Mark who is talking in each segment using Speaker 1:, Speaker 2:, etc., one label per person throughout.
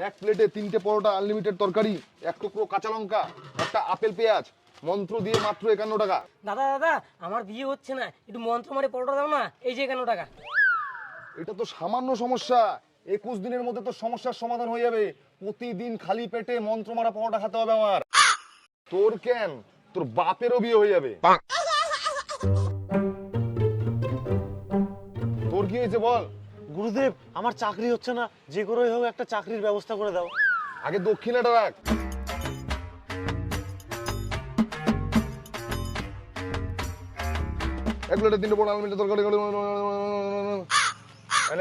Speaker 1: এক প্লেটে 3টে পরোটা, আনলিমিটেড তরকারি, এক টুকরো কাঁচা লঙ্কা, একটা আপেল পেঁয়াজ, মন্ত্র দিয়ে মাত্র 51 টাকা।
Speaker 2: দাদা দাদা আমার বিয়ে হচ্ছে না, একটু মন্ত্র মারে পরোটা দাও না, এই যে 51 টাকা।
Speaker 1: এটা তো সামান্য সমস্যা, 21 দিনের মধ্যে তো সমস্যার সমাধান হয়ে যাবে। প্রতিদিন খালি পেটে মন্ত্র মারা পরোটা খেতে হবে আমার। তোর কেন, তোর বাপেরও বিয়ে হয়ে যাবে। তোর কি হয়েছে বল?
Speaker 3: গুরুদেব, আমার চাকরি হচ্ছে না, যে করেই হোক একটা চাকরির ব্যবস্থা করে দাও।
Speaker 1: আগে দক্ষিণাটা রাখ। এক প্লেটে 3টে পরোটা, আনলিমিটেড তরকারি,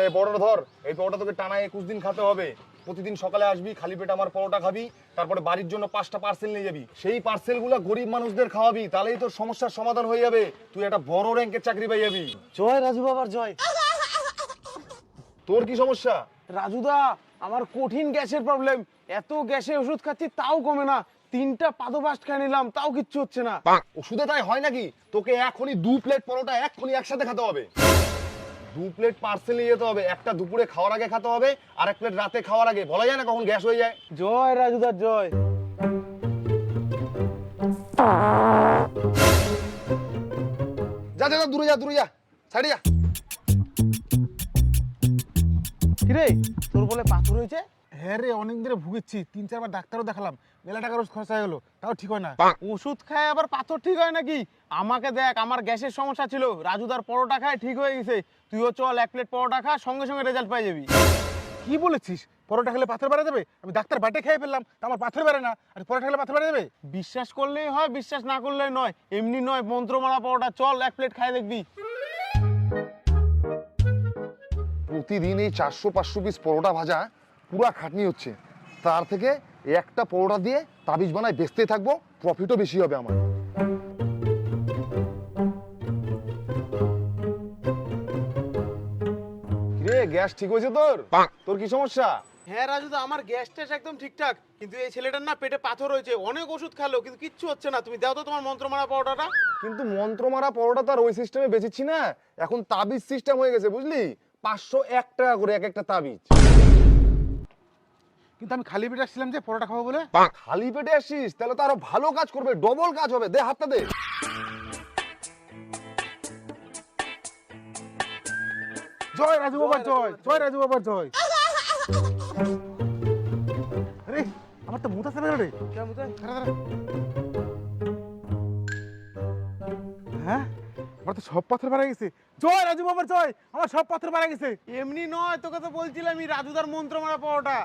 Speaker 1: এই পরোটা ধর। এই পরোটা তোকে টানা 21 দিন খেতে হবে। প্রতিদিন সকালে আসবি, খালি পেটে আমার পরোটা খাবি, তারপরে বাড়ির জন্য 5টা পার্সেল নিয়ে যাবি। সেই পার্সেলগুলো গরিব মানুষদের খাওয়াবি, তাহলেই তোর সমস্যার সমাধান হয়ে যাবে। তুই একটা বড় র্যাঙ্কের চাকরি পেয়ে যাবি।
Speaker 3: জয় রাজু বাবার জয়।
Speaker 1: তোর কি সমস্যা?
Speaker 4: রাজুদা, আমার কঠিন গ্যাসের প্রবলেম। এত গ্যাসের ওষুধ খাচ্ছি তাও কমে না। 3টা পাদোবাস্ট খেয়ে নিলাম তাও কিচ্ছু হচ্ছে না।
Speaker 1: ওষুধে তাই হয় নাকি? তোকে এখনই 2 প্লেট পরোটা এখনই একসাথে খেতে হবে। 2 প্লেট পার্সেল নিয়ে যেতে হবে। একটা দুপুরে খাওয়ার আগে খেতে হবে, আর 1 প্লেট রাতে খাওয়ার আগে। বলা যায় না কখন গ্যাস হয়ে যায়।
Speaker 4: জয় রাজুদা জয়।
Speaker 1: যা যা যা, দূরে যা, দূরে যা, সাইডে যা।
Speaker 4: কিরে, তোর বলে পাথর হয়েছে? হ্যাঁ রে, অনেক দিনে ভুগেছি, 3-4 বার ডাক্তারও দেখালাম, মেলা টাকা রোজ খরচা হয়ে গেলো, তাও ঠিক হয় না। ওষুধ খায় আবার পাথর ঠিক হয় নাকি? আমাকে দেখ, আমার গ্যাসের সমস্যা ছিল, রাজুদার পরোটা খায় ঠিক হয়ে গেছে। তুইও চল, 1 প্লেট পরোটা খা, সঙ্গে সঙ্গে রেজাল্ট পেয়ে যাবি। কি বলেছিস? পরোটা খেলে পাথর বেড়ে যাবে? আমি ডাক্তার বাটে খেয়ে ফেললাম, তা আমার পাথর বেড়ে না, আর পরোটা খেলে পাথর বেড়ে যাবে? বিশ্বাস করলেই হয়, বিশ্বাস না করলেই নয়। এমনি নয়, মন্ত্রমালা পরোটা, চল 1 প্লেট খাই দেখবি।
Speaker 1: প্রতিদিন এই 400-500 পিস পরোটা ভাজা পুরা খাটনি হচ্ছে। তার থেকে একটা পরোটা দিয়ে তাবিজ বানায় বেচতে থাকবো, প্রফিটও বেশি হবে আমার। রে, গ্যাস ঠিক হয়েছে তোর? তোর কি সমস্যা?
Speaker 4: হ্যাঁ রাজুদা, আমার গ্যাস ট্যাস একদম ঠিকঠাক, কিন্তু এই ছেলেটার না পেটে পাথর হয়েছে। অনেক ওষুধ খেলো কিন্তু কিচ্ছু হচ্ছে না। তুমি দাও তো তোমার মন্ত্রমালা পরোটাটা।
Speaker 1: কিন্তু মন্ত্র মারা পরোটা তো আর ওই সিস্টেমে বেচেছি না, এখন তাবিজ সিস্টেম হয়ে গেছে, বুঝলি? 501 টাকা করে এক একটা তাবিজ।
Speaker 4: কিন্তু আমি খালি পেটে আসছিলাম যে পরোটা খাবো বলে।
Speaker 1: খালি পেটে আসিস তাহলে তো আরো ভালো কাজ করবে, ডবল কাজ হবে। দে হাতটা দে।
Speaker 4: জয় রাজু বাবার জয়, জয় রাজু বাবার জয়। আরে, আমার তো মুতা সাবে রে। কেন মুতা? হ্যাঁ, আমার তো সব পাথর মারা গেছে। জয় রাজু বাবার জয়, আমার সব পাথর মারা গেছে। এমনি নয়, তোকে তো বলছিলাম রাজুদার মন্ত্র মারা পরোটা।